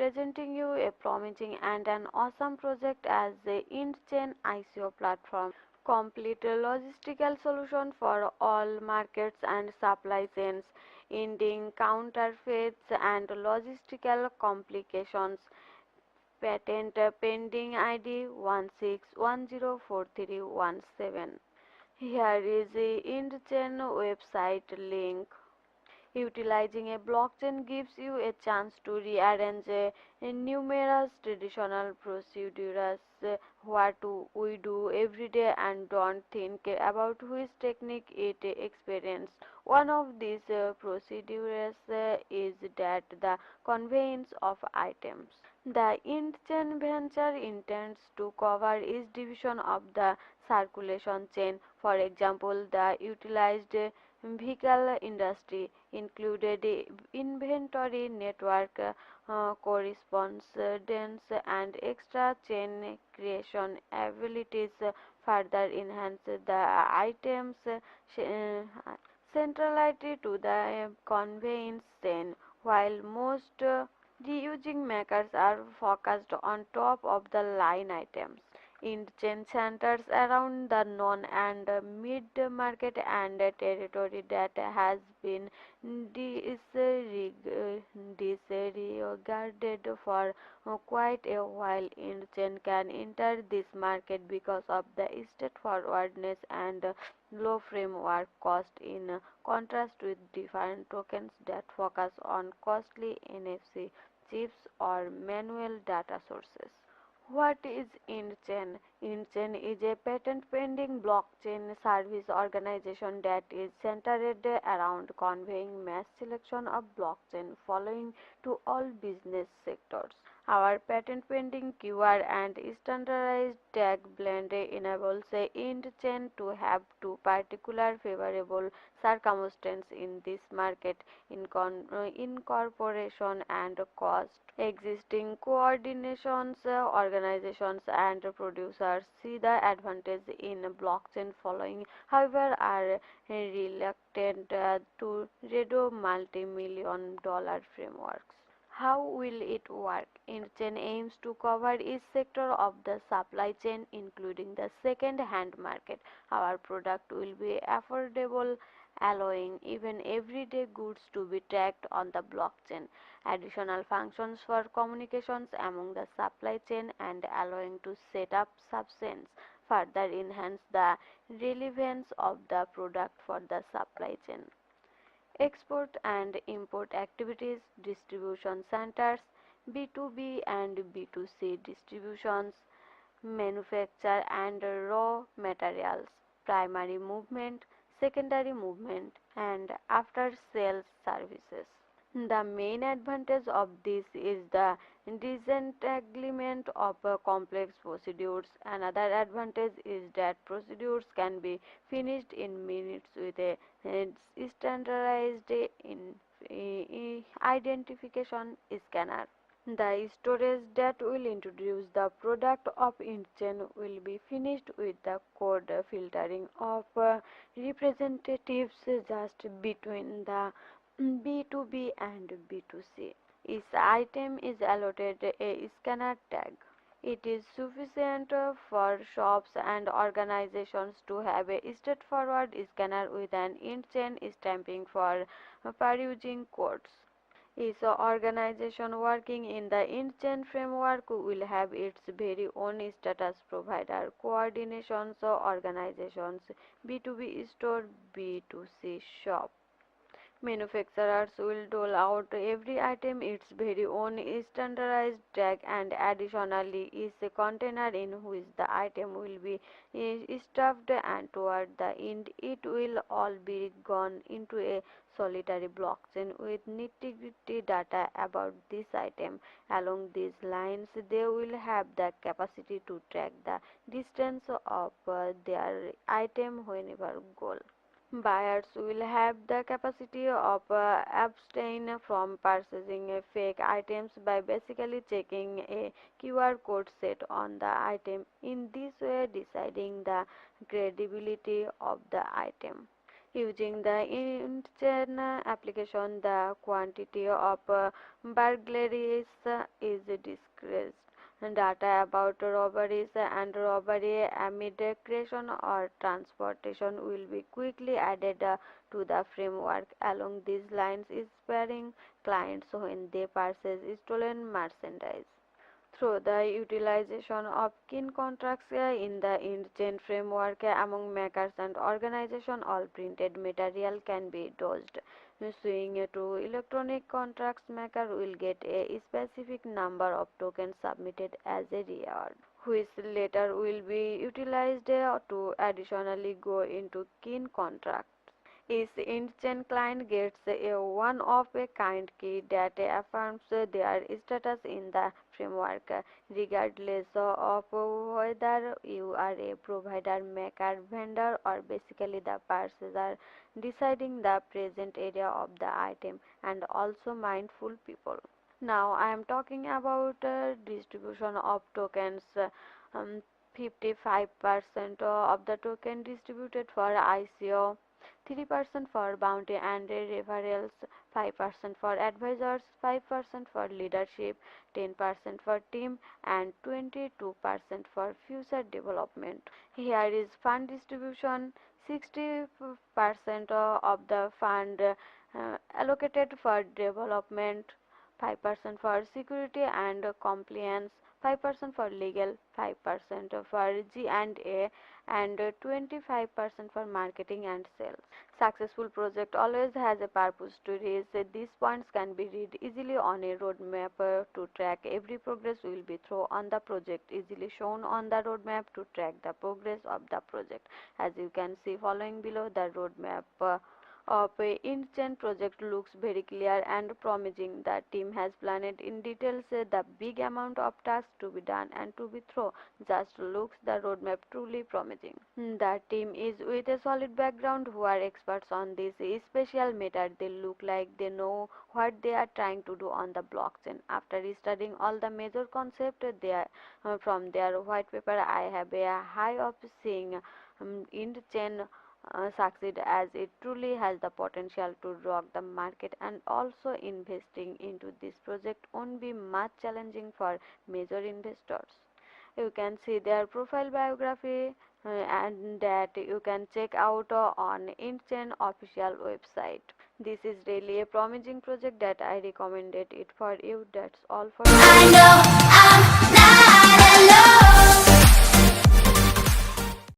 presenting you a promising and an awesome project as the Endchain ICO platform, complete logistical solution for all markets and supply chains, ending counterfeits and logistical complications. Patent pending ID 16104317. Here is the Endchain website link. Utilizing a blockchain gives you a chance to rearrange numerous traditional procedures what we do every day and don't think about which technique it experience. One of these procedures is that the conveyance of items. The Endchain venture intends to cover each division of the circulation chain. For example, the utilized vehicle industry included inventory network correspondence and extra chain creation abilities further enhance the items centrality to the conveyance chain, while most reusing makers are focused on top of the line items. Indian centers around the non and mid-market and territory that has been disregarded for quite a while. Indian can enter this market because of the straightforwardness and low framework cost in contrast with different tokens that focus on costly NFC chips or manual data sources. What is Endchain? Endchain is a patent-pending blockchain service organization that is centered around conveying mass selection of blockchain following to all business sectors. Our patent-pending QR and standardized tag blend enables Endchain to have two particular favorable circumstances in this market: incorporation and cost. Existing coordinations, organizations and producers see the advantage in blockchain following, however, are reluctant to redo multi-million dollar frameworks. How will it work? Endchain aims to cover each sector of the supply chain, including the second-hand market. Our product will be affordable, allowing even everyday goods to be tracked on the blockchain. Additional functions for communications among the supply chain and allowing to set up subchains further enhance the relevance of the product for the supply chain. Export and import activities, distribution centers, B2B and B2C distributions, manufacture and raw materials, primary movement, secondary movement, and after sales services. The main advantage of this is the disentanglement of complex procedures. Another advantage is that procedures can be finished in minutes with a standardized identification scanner. The storage that will introduce the product of Endchain will be finished with the code filtering of representatives just between the B2B and B2C. Each item is allotted a scanner tag. It is sufficient for shops and organizations to have a straightforward scanner with an Endchain stamping for perusing codes. Each organization working in the Endchain framework will have its very own status provider coordinations organizations, B2B store, B2C shop. Manufacturers will dole out every item its very own standardized tag, and additionally each container in which the item will be stuffed, and toward the end it will all be gone into a solitary blockchain with nitty-gritty data about this item. Along these lines, they will have the capacity to track the distance of their item whenever goal. Buyers will have the capacity of abstain from purchasing fake items by basically checking a QR code set on the item, in this way deciding the credibility of the item. Using the Endchain application, the quantity of burglaries is decreased. Data about robberies and robbery amid creation or transportation will be quickly added to the framework. Along these lines, inspiring clients when they purchase stolen merchandise. Through the utilization of kin contracts in the Endchain framework among makers and organizations, all printed material can be dosed. Switching to electronic contracts, maker will get a specific number of tokens submitted as a reward, which later will be utilized to additionally go into kin contracts. Each Endchain client gets a one-of-a-kind key that affirms their status in the framework, regardless of whether you are a provider, maker, vendor, or basically the purchaser, deciding the present area of the item, and also mindful people. Now I am talking about distribution of tokens. Um, 55% of the token distributed for ICO, 3% for bounty and referrals, 5% for advisors, 5% for leadership, 10% for team, and 22% for future development. Here is fund distribution. 60% of the fund allocated for development, 5% for security and compliance, 5% for legal, 5% for G&A, and 25% for marketing and sales. Successful project always has a purpose to reach. These points can be read easily on a roadmap to track every progress will be through on the project, easily shown on the roadmap to track the progress of the project. As you can see following below, the roadmap of a Endchain project looks very clear and promising. The team has planned in details the big amount of tasks to be done and to be through. Just looks the roadmap truly promising. The team is with a solid background who are experts on this special matter. They look like they know what they are trying to do on the blockchain. After studying all the major concepts from their white paper, I have a high of seeing Endchain succeed, as it truly has the potential to rock the market, and also investing into this project won't be much challenging for major investors. You can see their profile biography and that you can check out on Endchain official website. This is really a promising project that I recommended it for you. That's all for you. I know I'm not alone.